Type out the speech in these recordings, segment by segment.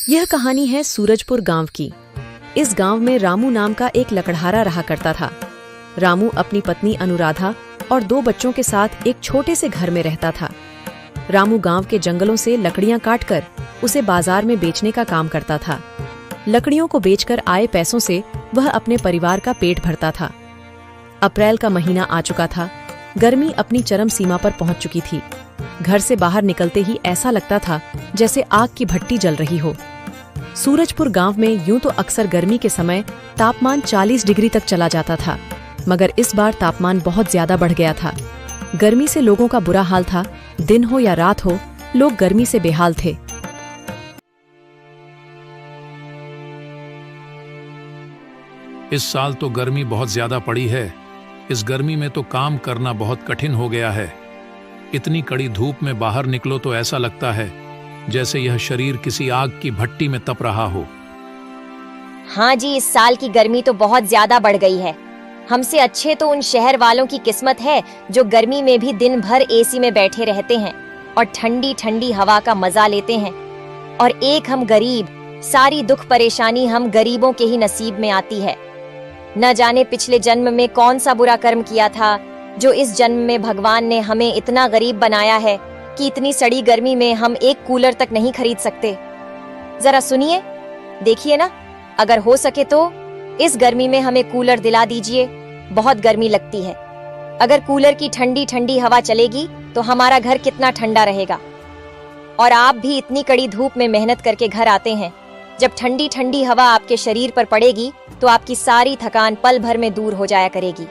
यह कहानी है सूरजपुर गांव की। इस गांव में रामू नाम का एक लकड़हारा रहा करता था। रामू अपनी पत्नी अनुराधा और 2 बच्चों के साथ एक छोटे से घर में रहता था। रामू गांव के जंगलों से लकड़ियां काटकर उसे बाजार में बेचने का काम करता था। लकड़ियों को बेचकर आए पैसों से वह अपने परिवार का पेट भरता था। अप्रैल का महीना आ चुका था। गर्मी अपनी चरम सीमा पर पहुंच चुकी थी। घर से बाहर निकलते ही ऐसा लगता था जैसे आग की भट्टी जल रही हो। सूरजपुर गांव में यूं तो अक्सर गर्मी के समय तापमान 40 डिग्री तक चला जाता था, मगर इस बार तापमान बहुत ज्यादा बढ़ गया था। गर्मी से लोगों का बुरा हाल था। दिन हो या रात हो, लोग गर्मी से बेहाल थे। इस साल तो गर्मी बहुत ज्यादा पड़ी है। इस गर्मी में तो काम करना बहुत कठिन हो गया है। इतनी कड़ी धूप में बाहर निकलो तो ऐसा लगता है जैसे यह शरीर किसी आग की भट्टी में तप रहा हो। हाँ जी, इस साल की गर्मी तो बहुत ज्यादा बढ़ गई है। हमसे अच्छे तो उन शहर वालों की किस्मत है जो गर्मी में भी दिन भर एसी में बैठे रहते हैं और ठंडी ठंडी हवा का मजा लेते हैं। और एक हम गरीब, सारी दुख परेशानी हम गरीबों के ही नसीब में आती है। न जाने पिछले जन्म में कौन सा बुरा कर्म किया था जो इस जन्म में भगवान ने हमें इतना गरीब बनाया है कि इतनी सड़ी गर्मी में हम एक कूलर तक नहीं खरीद सकते। जरा सुनिए, देखिए ना, अगर हो सके तो इस गर्मी में हमें कूलर दिला दीजिए। बहुत गर्मी लगती है। अगर कूलर की ठंडी ठंडी हवा चलेगी तो हमारा घर कितना ठंडा रहेगा। और आप भी इतनी कड़ी धूप में मेहनत करके घर आते हैं। जब ठंडी ठंडी हवा आपके शरीर पर पड़ेगी तो आपकी सारी थकान पल भर में दूर हो जाया करेगी।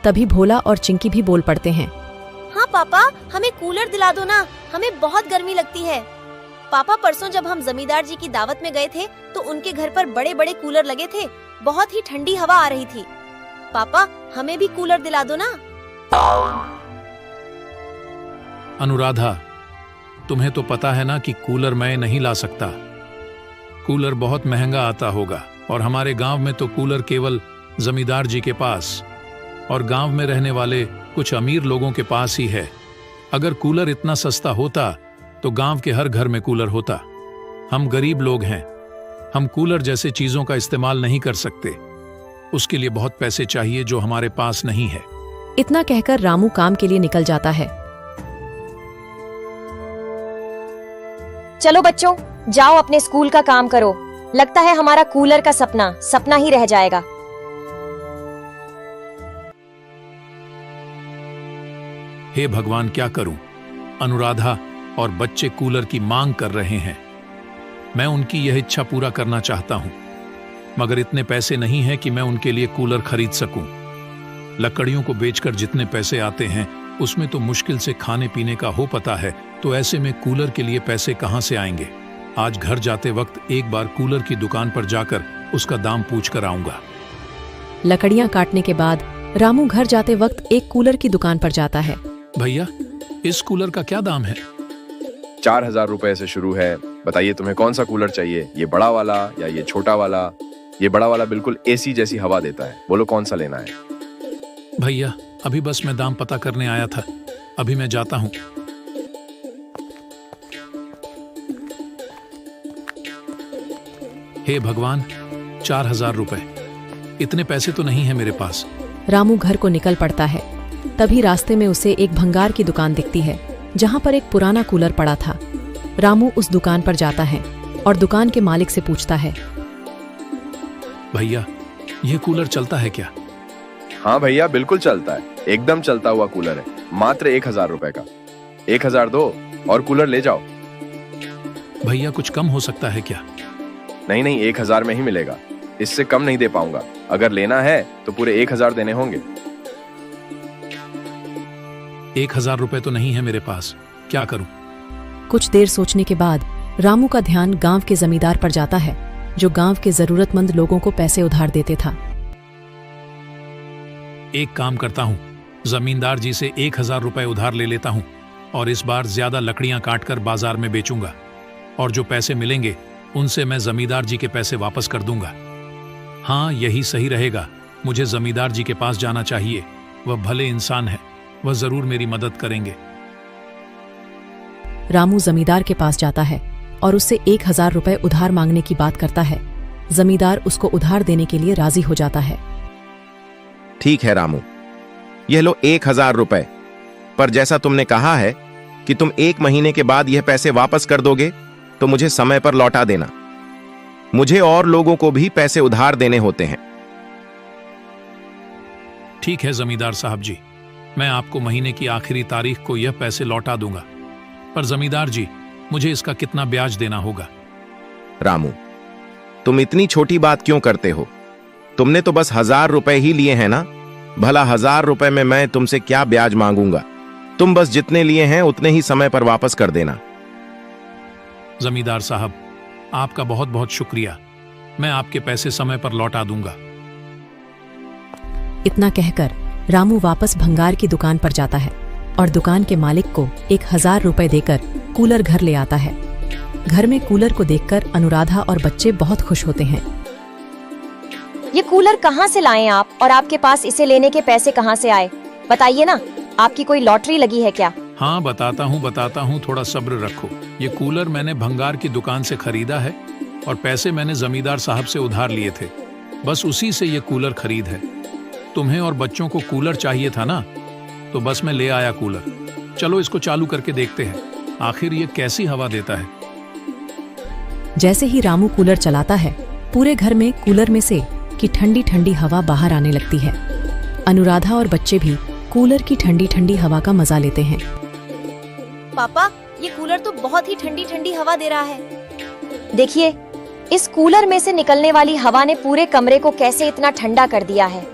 तभी भोला और चिंकी भी बोल पड़ते हैं। हाँ पापा, हमें कूलर दिला दो ना, हमें बहुत गर्मी लगती है। पापा, परसों जब हम जमींदार जी की दावत में गए थे तो उनके घर पर बड़े बड़े कूलर लगे थे। बहुत ही ठंडी हवा आ रही थी। पापा, हमें भी कूलर दिला दो ना। अनुराधा, तुम्हें तो पता है ना कि कूलर मैं नहीं ला सकता। कूलर बहुत महंगा आता होगा और हमारे गांव में तो कूलर केवल जमींदार जी के पास और गांव में रहने वाले कुछ अमीर लोगों के पास ही है। अगर कूलर इतना सस्ता होता तो गांव के हर घर में कूलर होता। हम गरीब लोग हैं, हम कूलर जैसे चीजों का इस्तेमाल नहीं कर सकते। उसके लिए बहुत पैसे चाहिए जो हमारे पास नहीं है। इतना कहकर रामू काम के लिए निकल जाता है। चलो बच्चों, जाओ अपने स्कूल का काम करो। लगता है हमारा कूलर का सपना ही रह जाएगा। हे भगवान, क्या करूं? अनुराधा और बच्चे कूलर की मांग कर रहे हैं। मैं उनकी यह इच्छा पूरा करना चाहता हूं, मगर इतने पैसे नहीं हैं कि मैं उनके लिए कूलर खरीद सकूं। लकड़ियों को बेचकर जितने पैसे आते हैं उसमें तो मुश्किल से खाने पीने का हो पता है, तो ऐसे में कूलर के लिए पैसे कहां से आएंगे? आज घर जाते वक्त एक बार कूलर की दुकान पर जाकर उसका दाम पूछ कर आऊंगा। लकड़ियां काटने के बाद रामू घर जाते वक्त एक कूलर की दुकान पर जाता है। भैया, इस कूलर का क्या दाम है? 4000 रुपए से शुरू है। बताइए तुम्हें कौन सा कूलर चाहिए, ये बड़ा वाला या ये छोटा वाला? ये बड़ा वाला बिल्कुल एसी जैसी हवा देता है। बोलो कौन सा लेना है? भैया, अभी बस मैं दाम पता करने आया था, अभी मैं जाता हूं। हे भगवान, 4000 रुपए, इतने पैसे तो नहीं है मेरे पास। रामू घर को निकल पड़ता है। तभी रास्ते में उसे एक भंगार की दुकान दिखती है जहां पर एक पुराना कूलर पड़ा था। रामू उस दुकान पर जाता है और दुकान के मालिक से पूछता है, भैया, यह कूलर चलता है क्या? हाँ भैया, बिल्कुल चलता है। एकदम चलता हुआ कूलर है। मात्र 1000 रुपए का। 1000 दो और कूलर ले जाओ। भैया, कुछ कम हो सकता है क्या? नहीं, 1000 में ही मिलेगा। इससे कम नहीं दे पाऊंगा। अगर लेना है तो पूरे 1000 देने होंगे। 1000 रुपए तो नहीं है मेरे पास, क्या करूं? कुछ देर सोचने के बाद रामू का ध्यान गांव के जमींदार पर जाता है जो गांव के जरूरतमंद लोगों को पैसे उधार देते था। एक काम करता हूं, जमींदार जी से 1000 रुपए उधार ले लेता हूं और इस बार ज्यादा लकड़ियां काटकर बाजार में बेचूंगा और जो पैसे मिलेंगे उनसे मैं जमींदार जी के पैसे वापस कर दूंगा। हाँ, यही सही रहेगा। मुझे जमींदार जी के पास जाना चाहिए। वह भले इंसान है, वह जरूर मेरी मदद करेंगे। रामू जमींदार के पास जाता है और उससे 1000 रुपए उधार मांगने की बात करता है। जमींदार उसको उधार देने के लिए राजी हो जाता है। ठीक है रामू, यह लो 1000 रुपए, पर जैसा तुमने कहा है कि तुम 1 महीने के बाद यह पैसे वापस कर दोगे, तो मुझे समय पर लौटा देना। मुझे और लोगों को भी पैसे उधार देने होते हैं। ठीक है जमींदार साहब जी, मैं आपको महीने की आखिरी तारीख को यह पैसे लौटा दूंगा। पर जमींदार जी, मुझे इसका कितना ब्याज देना होगा? रामू, तुम इतनी छोटी बात क्यों करते हो? तुमने तो बस 1000 रुपए ही लिए हैं ना। भला 1000 रुपए में मैं तुमसे क्या ब्याज मांगूंगा? तुम बस जितने लिए हैं उतने ही समय पर वापस कर देना। जमींदार साहब, आपका बहुत बहुत शुक्रिया। मैं आपके पैसे समय पर लौटा दूंगा। इतना कहकर रामू वापस भंगार की दुकान पर जाता है और दुकान के मालिक को 1000 रुपए देकर कूलर घर ले आता है। घर में कूलर को देखकर अनुराधा और बच्चे बहुत खुश होते हैं। ये कूलर कहाँ से लाए आप, और आपके पास इसे लेने के पैसे कहाँ से आए? बताइए ना, आपकी कोई लॉटरी लगी है क्या? हाँ बताता हूँ, थोड़ा सब्र रखो। ये कूलर मैंने भंगार की दुकान से खरीदा है और पैसे मैंने जमींदार साहब से उधार लिए थे। बस उसी से ये कूलर खरीद है। तुम्हें और बच्चों को कूलर चाहिए था ना, तो बस मैं ले आया कूलर। चलो इसको चालू करके देखते हैं, आखिर ये कैसी हवा देता है। जैसे ही रामू कूलर चलाता है, पूरे घर में कूलर में से की ठंडी ठंडी हवा बाहर आने लगती है। अनुराधा और बच्चे भी कूलर की ठंडी ठंडी हवा का मजा लेते हैं। पापा, ये कूलर तो बहुत ही ठंडी ठंडी हवा दे रहा है। देखिए, इस कूलर में से निकलने वाली हवा ने पूरे कमरे को कैसे इतना ठंडा कर दिया है।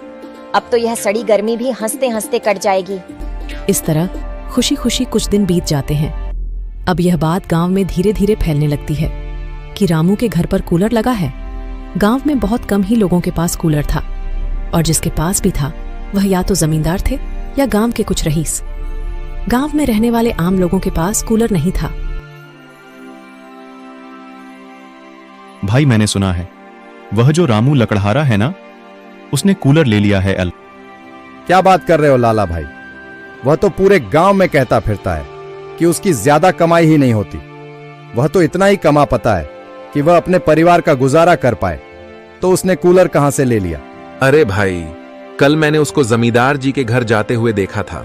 अब तो यह सड़ी गर्मी भी हंसते हंसते कट जाएगी। इस तरह खुशी खुशी कुछ दिन बीत जाते हैं। अब यह बात गांव में धीरे धीरे फैलने लगती है कि रामू के घर पर कूलर लगा है। गांव में बहुत कम ही लोगों के पास कूलर था, और जिसके पास भी था वह या तो जमींदार थे या गांव के कुछ रईस। गांव में रहने वाले आम लोगों के पास कूलर नहीं था। भाई, मैंने सुना है वह जो रामू लकड़हारा है ना, उसने कूलर ले लिया है। क्या बात कर रहे हो लाला भाई? वह तो पूरे गांव में कहता फिरता है कि उसकी ज्यादा कमाई ही नहीं होती। वह तो इतना ही कमा पाता है कि वह अपने परिवार का गुजारा कर पाए, तो उसने कूलर कहां से ले लिया? अरे भाई, कल मैंने उसको जमींदार जी के घर जाते हुए देखा था।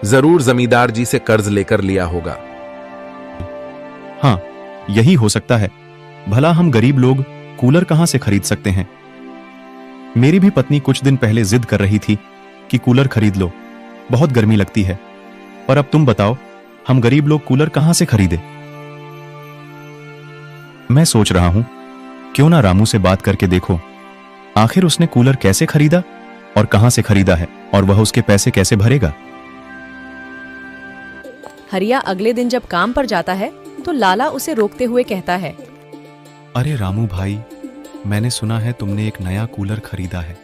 जरूर जमींदार जी से कर्ज लेकर लिया होगा। हाँ, यही हो सकता है। भला हम गरीब लोग कूलर कहां से खरीद सकते हैं? मेरी भी पत्नी कुछ दिन पहले जिद कर रही थी कि कूलर खरीद लो, बहुत गर्मी लगती है। और अब तुम बताओ, हम गरीब लोग कूलर कहां से खरीदे? मैं सोच रहा हूं, क्यों ना रामू से बात करके देखो, आखिर उसने कूलर कैसे खरीदा और कहां से खरीदा है, और वह उसके पैसे कैसे भरेगा। हरिया अगले दिन जब काम पर जाता है तो लाला उसे रोकते हुए कहता है, अरे रामू भाई, मैंने सुना है तुमने एक नया कूलर खरीदा है।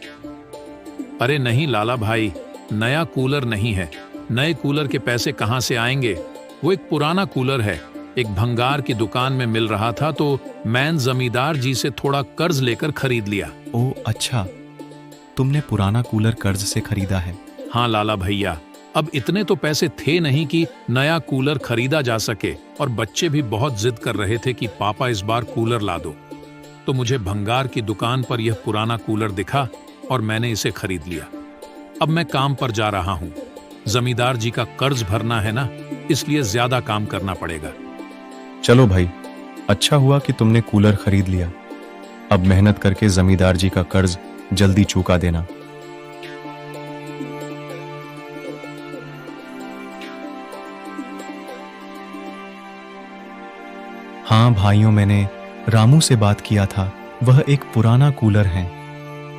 अरे नहीं लाला भाई, नया कूलर नहीं है। नए कूलर के पैसे कहां से आएंगे? वो एक पुराना कूलर है, एक भंगार की दुकान में मिल रहा था, तो मैं जमींदार जी से थोड़ा कर्ज लेकर खरीद लिया। ओ अच्छा, तुमने पुराना कूलर कर्ज से खरीदा है? हाँ लाला भैया, अब इतने तो पैसे थे नहीं कि नया कूलर खरीदा जा सके, और बच्चे भी बहुत जिद कर रहे थे कि पापा इस बार कूलर ला दो। तो मुझे भंगार की दुकान पर यह पुराना कूलर दिखा और मैंने इसे खरीद लिया। अब मैं काम पर जा रहा हूँ। जमींदार जी का कर्ज भरना है ना, इसलिए ज्यादा काम करना पड़ेगा। चलो भाई, अच्छा हुआ कि तुमने कूलर खरीद लिया। अब मेहनत करके जमींदार जी का कर्ज जल्दी चुका देना। हाँ भाइयों, मैंने रामू से बात किया था। वह एक पुराना कूलर है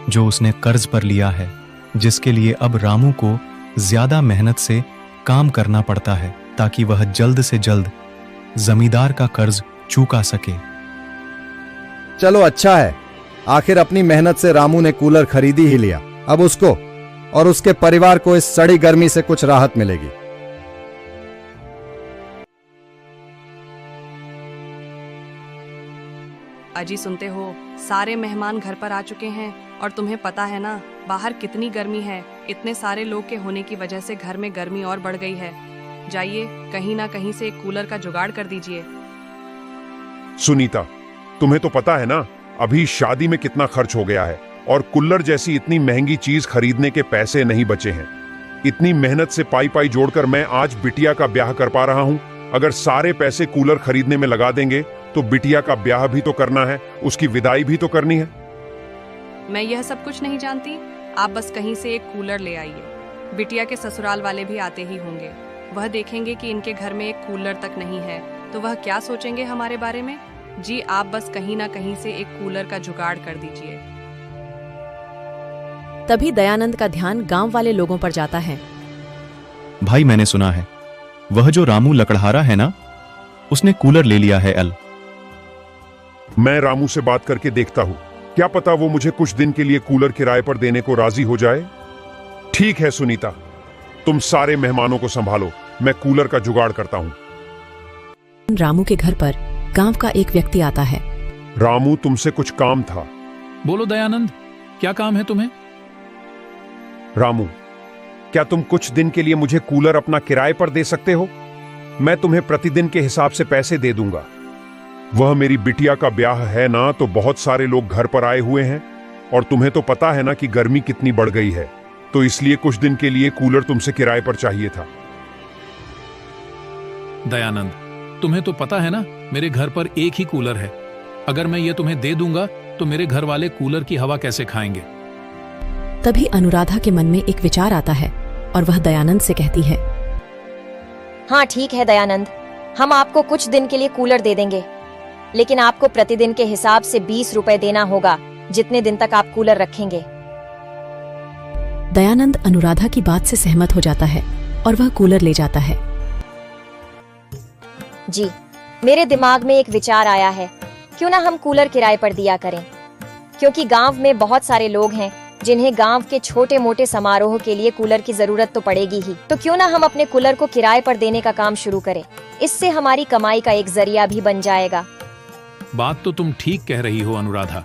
जो उसने कर्ज पर लिया है, जिसके लिए अब रामू को ज्यादा मेहनत से काम करना पड़ता है ताकि वह जल्द से जल्द जमींदार का कर्ज चुका सके। चलो अच्छा है, आखिर अपनी मेहनत से रामू ने कूलर खरीदी ही लिया। अब उसको और उसके परिवार को इस सड़ी गर्मी से कुछ राहत मिलेगी। अजी सुनते हो, सारे मेहमान घर पर आ चुके हैं और तुम्हें पता है ना बाहर कितनी गर्मी है। इतने सारे लोग के होने की वजह से घर में गर्मी और बढ़ गई है। जाइए कहीं ना कहीं से एक कूलर का जुगाड़ कर दीजिए। सुनीता, तुम्हें तो पता है ना अभी शादी में कितना खर्च हो गया है, और कूलर जैसी इतनी महंगी चीज खरीदने के पैसे नहीं बचे हैं। इतनी मेहनत से पाई पाई जोड़कर मैं आज बिटिया का ब्याह कर पा रहा हूं। अगर सारे पैसे कूलर खरीदने में लगा देंगे तो बिटिया का ब्याह भी तो करना है, उसकी विदाई भी तो करनी है। मैं यह सब कुछ नहीं जानती, आप बस कहीं से एक कूलर ले आइए। बिटिया के ससुराल वाले भी आते ही होंगे, वह देखेंगे कि इनके घर में एक कूलर तक नहीं है तो वह क्या सोचेंगे हमारे बारे में। जी आप बस कहीं ना कहीं से एक कूलर का जुगाड़ कर दीजिए। तभी दयानंद का ध्यान गांव वाले लोगों पर जाता है। भाई मैंने सुना है वह जो रामू लकड़हारा है ना, उसने कूलर ले लिया है अल। मैं रामू से बात करके देखता हूं, क्या पता वो मुझे कुछ दिन के लिए कूलर किराए पर देने को राजी हो जाए। ठीक है सुनीता, तुम सारे मेहमानों को संभालो, मैं कूलर का जुगाड़ करता हूं। रामू के घर पर गांव का एक व्यक्ति आता है। रामू, तुमसे कुछ काम था। बोलो दयानंद, क्या काम है तुम्हें? रामू, क्या तुम कुछ दिन के लिए मुझे कूलर अपना किराए पर दे सकते हो? मैं तुम्हें प्रतिदिन के हिसाब से पैसे दे दूंगा। वह मेरी बिटिया का ब्याह है ना, तो बहुत सारे लोग घर पर आए हुए हैं, और तुम्हें तो पता है ना कि गर्मी कितनी बढ़ गई है, तो इसलिए कुछ दिन के लिए कूलर तुमसे किराए पर चाहिए था। दयानंद, तुम्हें तो पता है ना मेरे घर पर एक ही कूलर है। अगर मैं ये तुम्हें दे दूंगा तो मेरे घर वाले कूलर की हवा कैसे खाएंगे? तभी अनुराधा के मन में एक विचार आता है और वह दयानंद से कहती है, हाँ ठीक है दयानंद, हम आपको कुछ दिन के लिए कूलर दे देंगे, लेकिन आपको प्रतिदिन के हिसाब से 20 रुपए देना होगा, जितने दिन तक आप कूलर रखेंगे। दयानंद अनुराधा की बात से सहमत हो जाता है और वह कूलर ले जाता है। जी, मेरे दिमाग में एक विचार आया है, क्यों ना हम कूलर किराए पर दिया करें, क्योंकि गांव में बहुत सारे लोग हैं जिन्हें गांव के छोटे मोटे समारोह के लिए कूलर की जरूरत तो पड़ेगी ही, तो क्यों ना हम अपने कूलर को किराए पर देने का काम शुरू करें। इससे हमारी कमाई का एक जरिया भी बन जाएगा। बात तो तुम ठीक कह रही हो अनुराधा,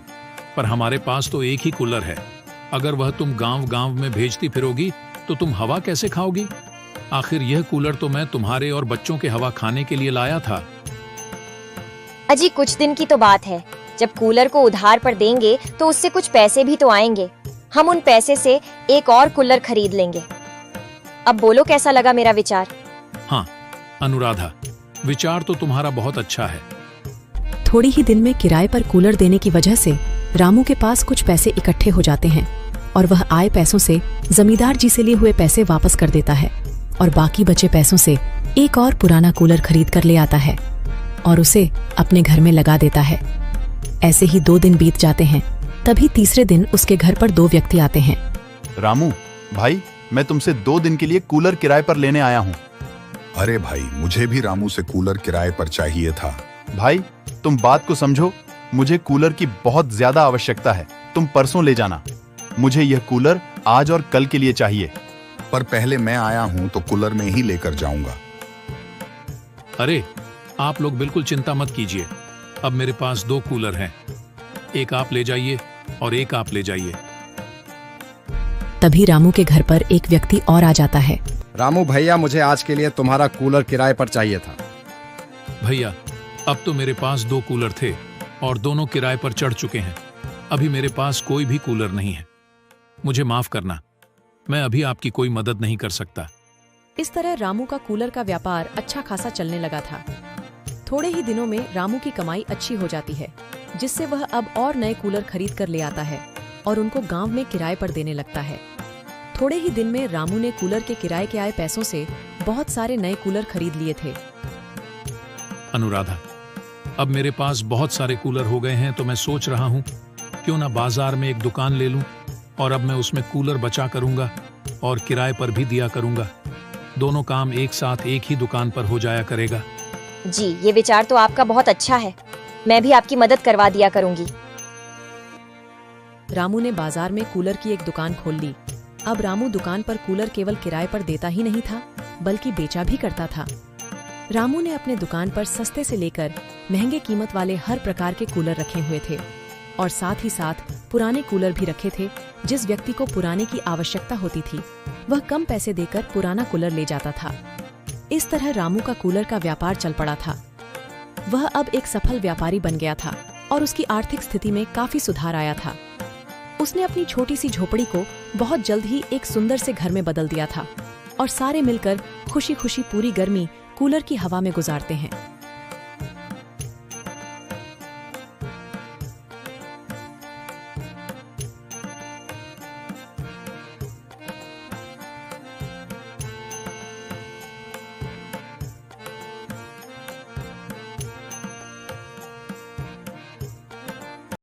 पर हमारे पास तो एक ही कूलर है। अगर वह तुम गांव गांव में भेजती फिरोगी तो तुम हवा कैसे खाओगी? आखिर यह कूलर तो मैं तुम्हारे और बच्चों के हवा खाने के लिए लाया था। अजी कुछ दिन की तो बात है, जब कूलर को उधार पर देंगे तो उससे कुछ पैसे भी तो आएंगे। हम उन पैसे से एक और कूलर खरीद लेंगे। अब बोलो कैसा लगा मेरा विचार? हाँ अनुराधा, विचार तो तुम्हारा बहुत अच्छा है। थोड़ी ही दिन में किराए पर कूलर देने की वजह से रामू के पास कुछ पैसे इकट्ठे हो जाते हैं और वह आए पैसों से जमींदार जी से लिए हुए पैसे वापस कर देता है और बाकी बचे पैसों से एक और पुराना कूलर खरीद कर ले आता है और उसे अपने घर में लगा देता है। ऐसे ही 2 दिन बीत जाते हैं। तभी तीसरे दिन उसके घर पर 2 व्यक्ति आते हैं। रामू भाई, मैं तुमसे 2 दिन के लिए कूलर किराए पर लेने आया हूँ। अरे भाई, मुझे भी रामू से कूलर किराए पर चाहिए था। भाई तुम बात को समझो, मुझे कूलर की बहुत ज्यादा आवश्यकता है, तुम परसों ले जाना। मुझे यह कूलर आज और कल के लिए चाहिए। पर पहले मैं आया हूँ तो कूलर में ही लेकर जाऊंगा। अरे आप लोग बिल्कुल चिंता मत कीजिए, अब मेरे पास 2 कूलर हैं, एक आप ले जाइए और एक आप ले जाइए। तभी रामू के घर पर एक व्यक्ति और आ जाता है। रामू भैया, मुझे आज के लिए तुम्हारा कूलर किराए पर चाहिए था। भैया, अब तो मेरे पास 2 कूलर थे और दोनों किराए पर चढ़ चुके हैं। अभी मेरे पास कोई भी कूलर नहीं है, मुझे माफ करना, मैं अभी आपकी कोई मदद नहीं कर सकता। इस तरह रामू का कूलर का व्यापार अच्छा खासा चलने लगा था। थोड़े ही दिनों में रामू की कमाई अच्छी हो जाती है, जिससे वह अब और नए कूलर खरीद कर ले आता है और उनको गांव में किराए पर देने लगता है। थोड़े ही दिन में रामू ने कूलर के किराए के आए पैसों से बहुत सारे नए कूलर खरीद लिए थे। अनुराधा, अब मेरे पास बहुत सारे कूलर हो गए हैं, तो मैं सोच रहा हूँ क्यों ना बाजार में एक दुकान ले लूं और अब मैं उसमें कूलर बचा करूंगा और किराए पर भी दिया करूंगा। दोनों काम एक साथ एक ही दुकान पर हो जाया करेगा। जी, ये विचार तो आपका बहुत अच्छा है, मैं भी आपकी मदद करवा दिया करूंगी। रामू ने बाजार में कूलर की एक दुकान खोल ली। अब रामू दुकान पर कूलर केवल किराए पर देता ही नहीं था, बल्कि बेचा भी करता था। रामू ने अपने दुकान पर सस्ते से लेकर महंगे कीमत वाले हर प्रकार के कूलर रखे हुए थे और साथ ही साथ पुराने कूलर भी रखे थे। जिस व्यक्ति को पुराने की आवश्यकता होती थी, वह कम पैसे देकर पुराना कूलर ले जाता था। इस तरह रामू का कूलर का व्यापार चल पड़ा था। वह अब एक सफल व्यापारी बन गया था और उसकी आर्थिक स्थिति में काफी सुधार आया था। उसने अपनी छोटी सी झोपड़ी को बहुत जल्द ही एक सुंदर से घर में बदल दिया था और सारे मिलकर खुशी खुशी पूरी गर्मी कूलर की हवा में गुजारते हैं।